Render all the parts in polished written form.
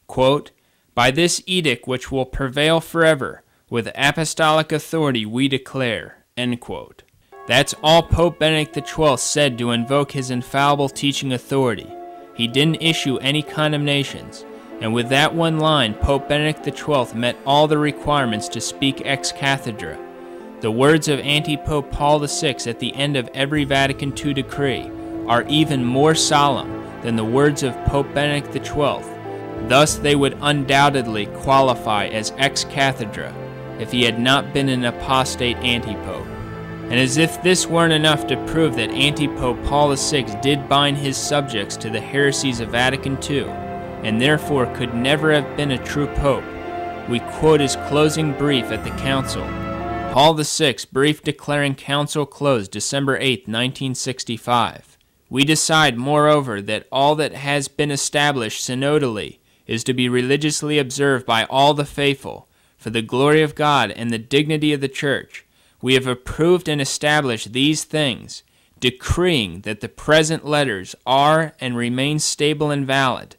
quote, "By this edict which will prevail forever, with apostolic authority we declare," end quote. That's all Pope Benedict XII said to invoke his infallible teaching authority. He didn't issue any condemnations, and with that one line, Pope Benedict XII met all the requirements to speak ex cathedra. The words of Antipope Paul VI at the end of every Vatican II decree are even more solemn than the words of Pope Benedict XII. Thus they would undoubtedly qualify as ex cathedra if he had not been an apostate antipope. And as if this weren't enough to prove that Antipope Paul VI did bind his subjects to the heresies of Vatican II, and therefore could never have been a true pope, we quote his closing brief at the council. Paul VI, brief declaring council closed December 8, 1965. We decide, moreover, that all that has been established synodally is to be religiously observed by all the faithful, for the glory of God and the dignity of the Church. We have approved and established these things, decreeing that the present letters are and remain stable and valid,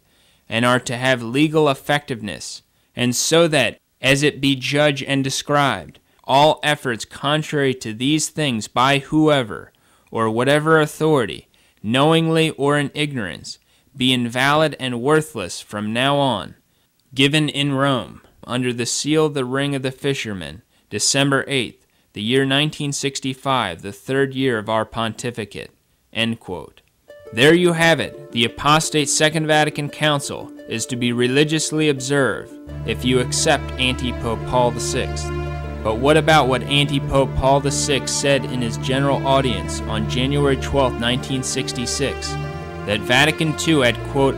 and are to have legal effectiveness, and so that, as it be judged and described, all efforts contrary to these things by whoever, or whatever authority, knowingly or in ignorance, be invalid and worthless from now on. Given in Rome, under the seal of the Ring of the Fisherman, December 8th, the year 1965, the third year of our pontificate." End quote. There you have it. The apostate Second Vatican Council is to be religiously observed if you accept Antipope Paul VI. But what about what Antipope Paul VI said in his general audience on January 12, 1966? That Vatican II had, quote,